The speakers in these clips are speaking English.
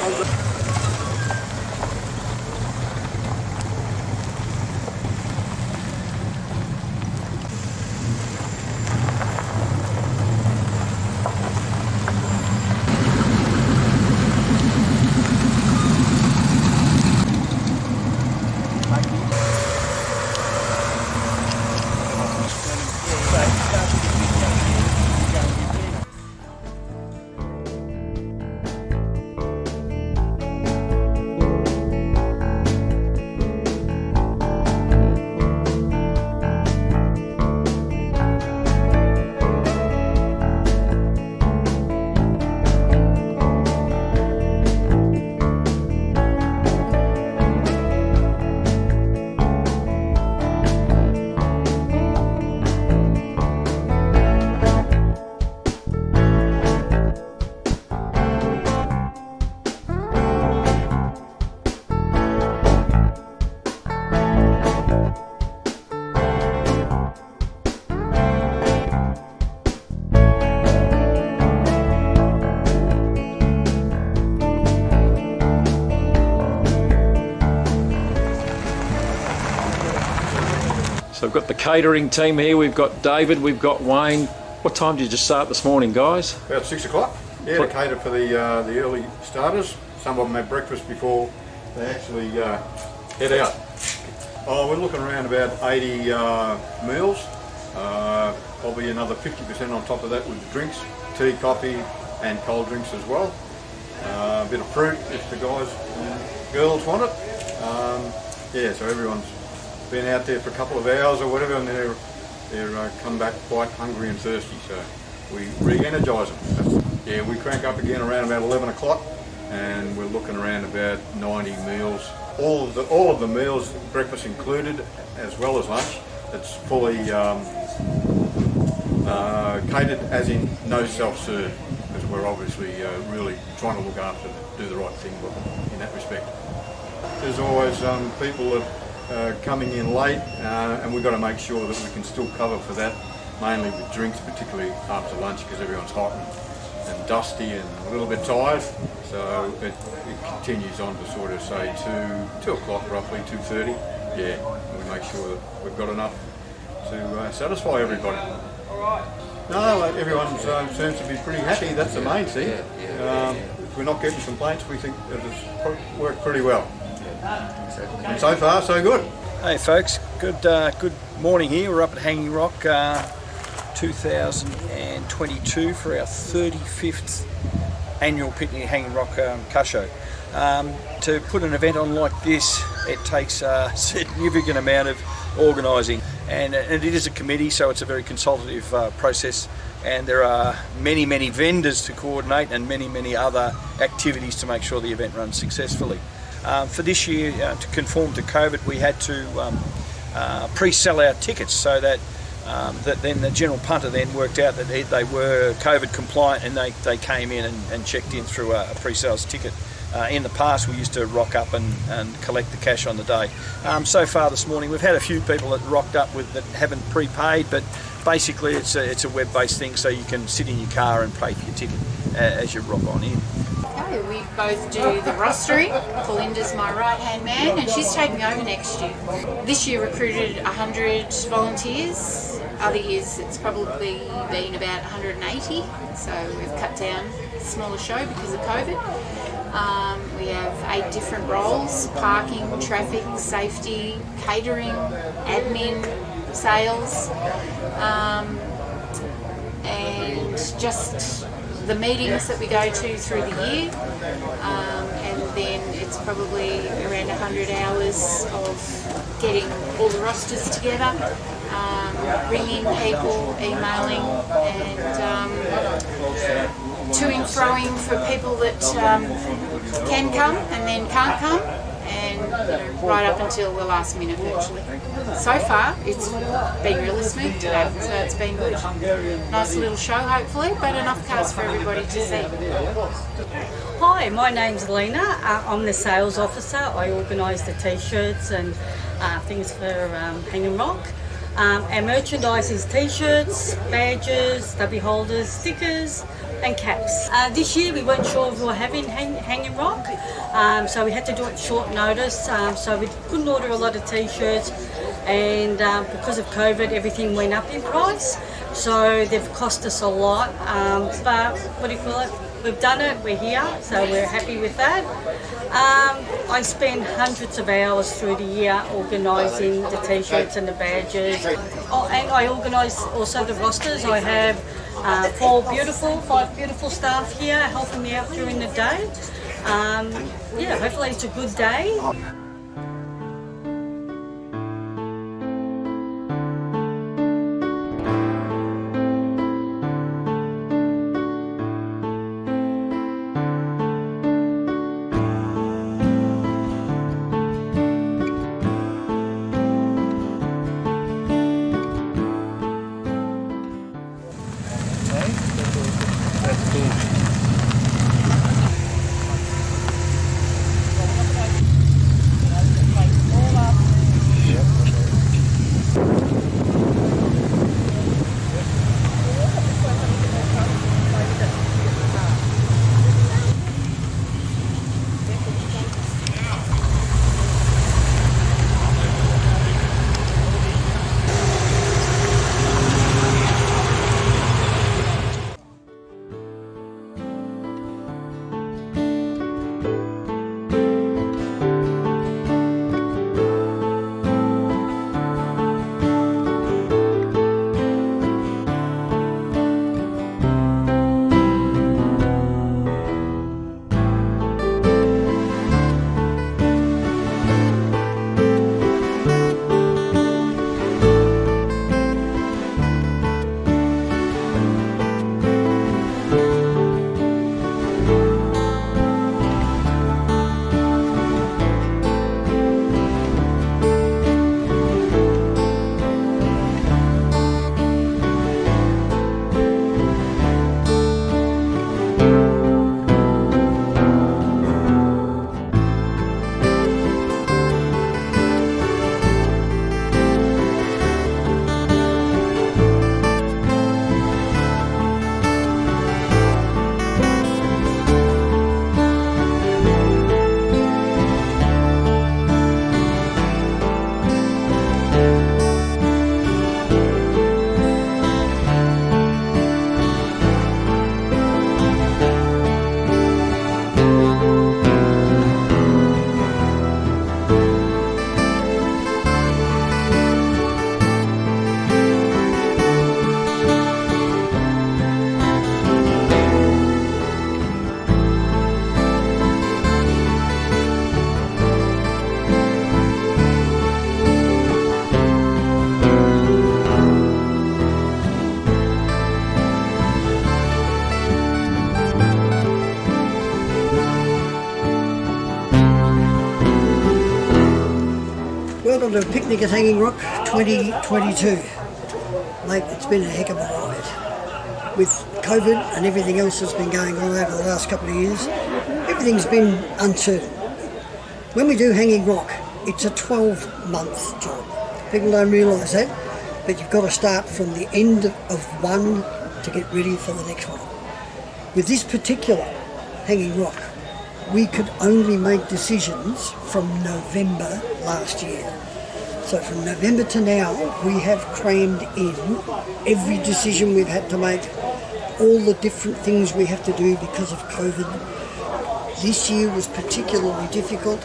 So we've got the catering team here, we've got David, we've got Wayne. What time did you start this morning, guys? About 6 o'clock. Yeah, to cater for the early starters. Some of them had breakfast before they actually head out. Oh, we're looking around about 80 meals. Probably another 50% on top of that with the drinks, tea, coffee and cold drinks as well. A bit of fruit if the guys and girls want it. Yeah, so everyone's been out there for a couple of hours or whatever, and they're come back quite hungry and thirsty, so we re-energise them. Yeah, we crank up again around about 11 o'clock, and we're looking around about 90 meals. All of the meals, breakfast included, as well as lunch. It's fully catered, as in no self-serve, because we're obviously really trying to look after, do the right thing in that respect. There's always people that coming in late, and we've got to make sure that we can still cover for that, mainly with drinks, particularly after lunch, because everyone's hot and dusty and a little bit tired. So it continues on to sort of say 2 o'clock roughly, 2:30. Yeah, and we make sure that we've got enough to satisfy everybody. No, everyone seems to be pretty happy. That's the main thing. If we're not getting complaints, we think that it's worked pretty well. And so far, so good. Hey folks, good morning here. We're up at Hanging Rock 2022 for our 35th annual Picnic Hanging Rock car show. To put an event on like this, it takes a significant amount of organising, and it is a committee, so it's a very consultative process, and there are many vendors to coordinate and many other activities to make sure the event runs successfully. For this year, to conform to COVID, we had to pre-sell our tickets, so that then the general punter then worked out that they were COVID compliant, and they came in and checked in through a pre-sales ticket. In the past, we used to rock up and collect the cash on the day. So far this morning, we've had a few people that rocked up that haven't prepaid, but basically it's a web-based thing, so you can sit in your car and pay for your ticket as you rock on in. We both do the rostering. Belinda's my right-hand man, and she's taking over next year. This year recruited 100 volunteers. Other years it's probably been about 180, so we've cut down a smaller show because of COVID. We have 8 different roles: parking, traffic, safety, catering, admin, sales, and just the meetings that we go to through the year, and then it's probably around 100 hours of getting all the rosters together, ringing people, emailing, and to and froing for people that can come and then can't come, and right up until the last minute virtually. So far it's been really smooth today, so it's been good. Nice little show hopefully, but enough cars for everybody to see. Hi, my name's Lena. I'm the sales officer. I organise the t-shirts and things for Hanging Rock. Our merchandise is t-shirts, badges, stubby holders, stickers, and caps. This year we weren't sure if we were having hanging rock, so we had to do it short notice. So we couldn't order a lot of t-shirts, and because of COVID, everything went up in price. So they've cost us a lot. But what do you call it? We've done it. We're here, so we're happy with that. I spend hundreds of hours through the year organising the t-shirts and the badges. Oh, and I organise also the rosters. I have 5 beautiful staff here helping me out during the day. Yeah, hopefully it's a good day. Welcome to Picnic at Hanging Rock 2022. Mate, it's been a heck of a ride. With COVID and everything else that's been going on over the last couple of years, everything's been uncertain. When we do Hanging Rock, it's a 12-month job. People don't realise that, but you've got to start from the end of one to get ready for the next one. With this particular Hanging Rock, we could only make decisions from November last year. So from November to now, we have crammed in every decision we've had to make, all the different things we have to do because of COVID. This year was particularly difficult,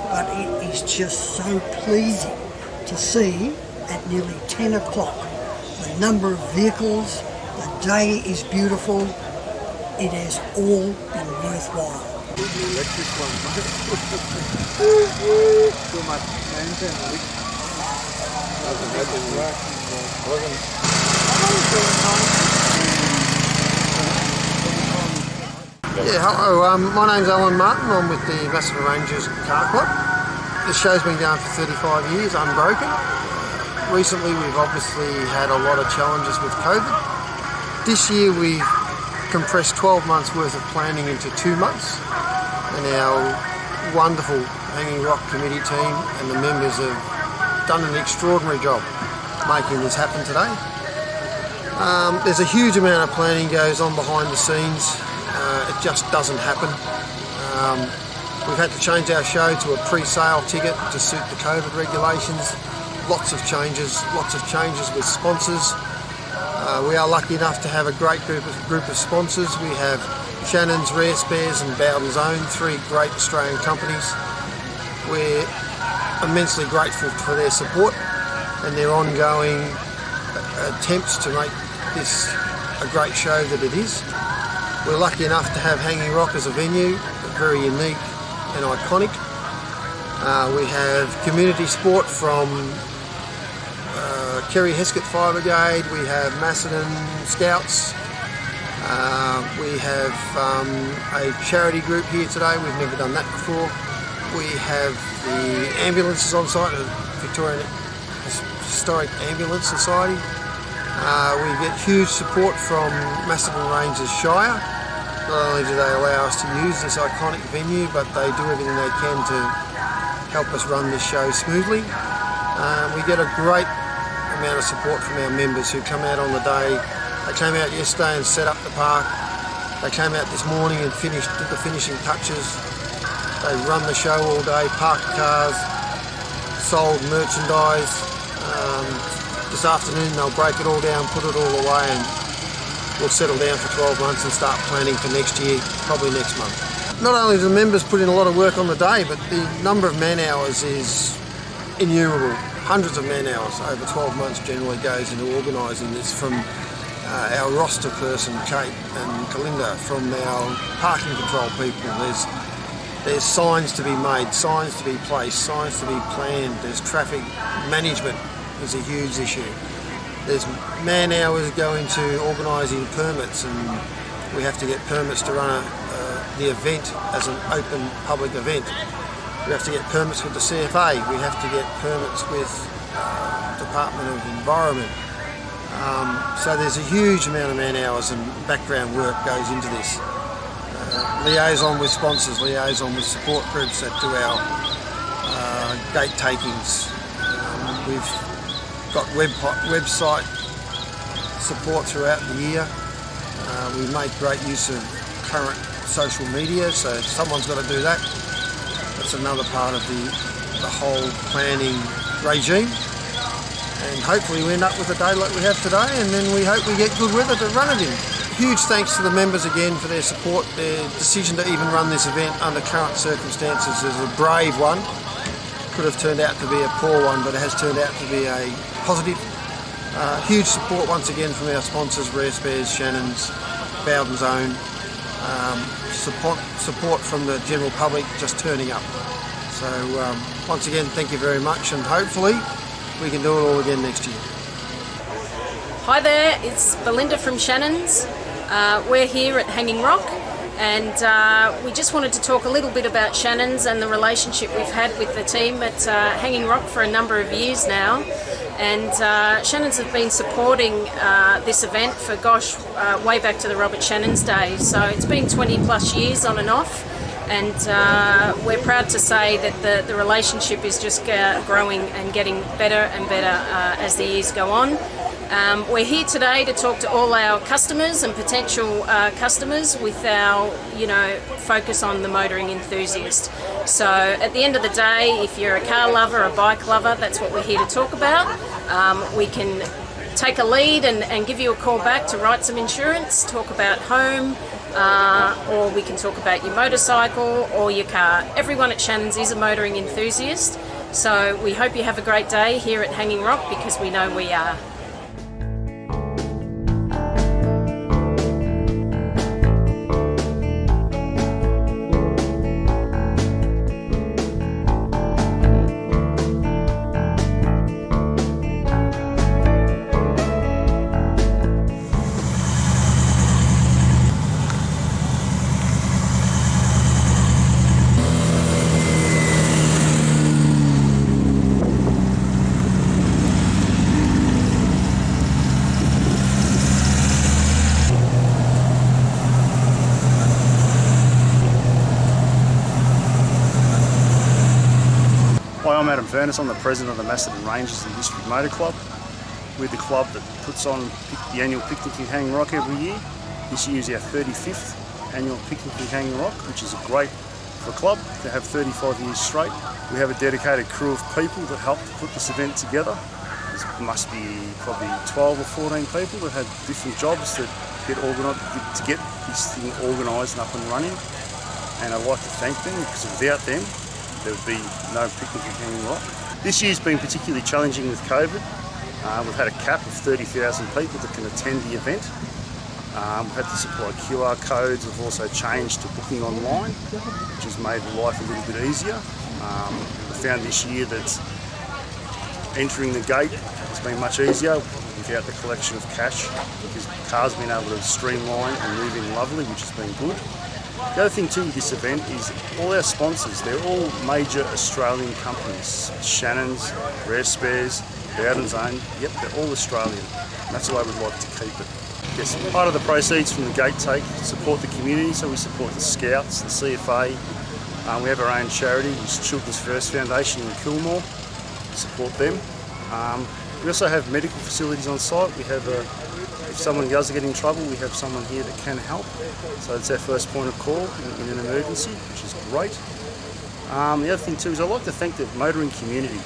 but it is just so pleasing to see at nearly 10 o'clock the number of vehicles, the day is beautiful, it has all been worthwhile. Yeah, hello, my name's Alan Martin, I'm with the Macedon Rangers Car Club. This show's been going for 35 years, unbroken. Recently we've obviously had a lot of challenges with COVID. This year we've compressed 12 months worth of planning into 2 months, and our wonderful Hanging Rock committee team and the members have done an extraordinary job making this happen today. There's a huge amount of planning goes on behind the scenes. It just doesn't happen. We've had to change our show to a pre-sale ticket to suit the COVID regulations. Lots of changes with sponsors. We are lucky enough to have a great group of sponsors. We have Shannon's, Rare Spares and Bowden's Own, 3 great Australian companies. We're immensely grateful for their support and their ongoing attempts to make this a great show that it is. We're lucky enough to have Hanging Rock as a venue, very unique and iconic. We have community sport from Kerry Heskett Fire Brigade, we have Macedon Scouts, we have a charity group here today. We've never done that before. We have the ambulances on site, the Victorian Historic Ambulance Society. We get huge support from Macedon Rangers Shire. Not only do they allow us to use this iconic venue, but they do everything they can to help us run this show smoothly. We get a great amount of support from our members who come out on the day. They came out yesterday and set up the park. They came out this morning and did the finishing touches. They run the show all day, parked cars, sold merchandise. This afternoon they'll break it all down, put it all away, and we'll settle down for 12 months and start planning for next year, probably next month. Not only do the members put in a lot of work on the day, but the number of man hours is innumerable. Hundreds of man hours over 12 months generally goes into organising this, from our roster person, Kate and Kalinda, from our parking control people. There's signs to be made, signs to be placed, signs to be planned. There's traffic management is a huge issue. There's man hours going to organising permits, and we have to get permits to run the event as an open public event. We have to get permits with the CFA. We have to get permits with Department of Environment. So there's a huge amount of man hours and background work goes into this. Liaison with sponsors, liaison with support groups that do our gate takings. We've got website support throughout the year. We make great use of current social media, so someone's got to do that. That's another part of the whole planning regime. And hopefully we end up with a day like we have today, and then we hope we get good weather to run it in. Huge thanks to the members again for their support. Their decision to even run this event under current circumstances is a brave one. Could have turned out to be a poor one, but it has turned out to be a positive. Huge support once again from our sponsors, Rare Spares, Shannon's, Bowden's Own. Support from the general public just turning up. So once again, thank you very much, and hopefully we can do it all again next year. Hi there, it's Belinda from Shannon's. We're here at Hanging Rock, and we just wanted to talk a little bit about Shannon's and the relationship we've had with the team at Hanging Rock for a number of years now. And Shannon's have been supporting this event for, way back to the Robert Shannon's days. So it's been 20 plus years on and off, and we're proud to say that the relationship is just growing and getting better and better as the years go on. We're here today to talk to all our customers and potential customers with our, focus on the motoring enthusiast. So at the end of the day, if you're a car lover, a bike lover, that's what we're here to talk about. We can take a lead and give you a call back to write some insurance, talk about home, or we can talk about your motorcycle or your car. Everyone at Shannon's is a motoring enthusiast, so we hope you have a great day here at Hanging Rock, because we know we are. Hi, I'm Adam Furness. I'm the president of the Macedon Rangers and District Motor Club. We're the club that puts on the annual picnic in Hanging Rock every year. This year is our 35th annual picnic in Hanging Rock, which is great for a club to have 35 years straight. We have a dedicated crew of people that help to put this event together. There must be probably 12 or 14 people that have different jobs that get organised to get this thing organised and up and running. And I'd like to thank them, because without them there would be no picnic in Hanging Rock. This year's been particularly challenging with COVID. We've had a cap of 30,000 people that can attend the event. We've had to supply QR codes. We've also changed to booking online, which has made life a little bit easier. We found this year that entering the gate has been much easier without the collection of cash, because cars have been able to streamline and move in lovely, which has been good. The other thing too with this event is all our sponsors, they're all major Australian companies. Shannon's, Rare Spares, Bowden's Own, yep, they're all Australian. And that's the way we'd like to keep it. Yes, part of the proceeds from the gate take support the community, so we support the Scouts, the CFA. We have our own charity, which is Children's First Foundation in Kilmore. Support them. We also have medical facilities on site. We have if someone does get in trouble, we have someone here that can help. So it's our first point of call in an emergency, which is great. The other thing too is I'd like to thank the motoring community.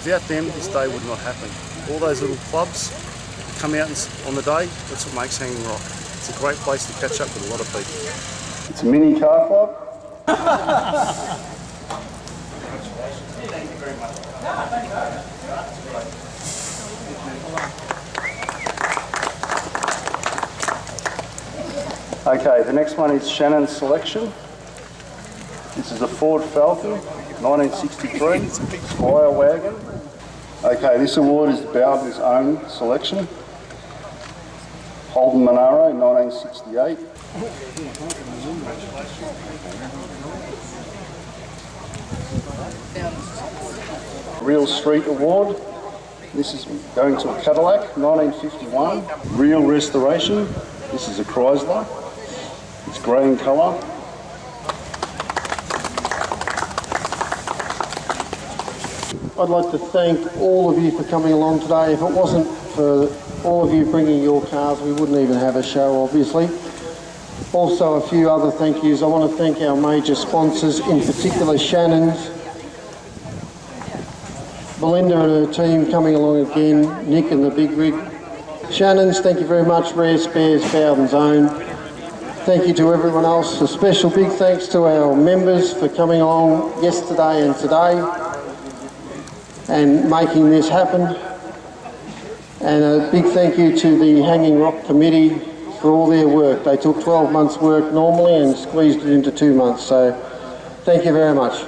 Without them, this day would not happen. All those little clubs come out on the day, that's what makes Hanging Rock. It's a great place to catch up with a lot of people. It's a mini car club. Thank you very much. Okay, the next one is Shannon's selection. This is a Ford Falcon, 1963, Spire wagon. Okay, this award is Bowden's Own selection. Holden Monaro, 1968. Real Street Award. This is going to a Cadillac, 1951. Real Restoration. This is a Chrysler. It's grey in colour. I'd like to thank all of you for coming along today. If it wasn't for all of you bringing your cars, we wouldn't even have a show, obviously. Also, a few other thank yous. I want to thank our major sponsors, in particular Shannon's, Belinda and her team coming along again, Nick and the Big Rig. Shannon's, thank you very much. Rare Spares, Bowden's Own. Thank you to everyone else. A special big thanks to our members for coming along yesterday and today and making this happen. And a big thank you to the Hanging Rock Committee for all their work. They took 12 months work normally and squeezed it into 2 months. So thank you very much.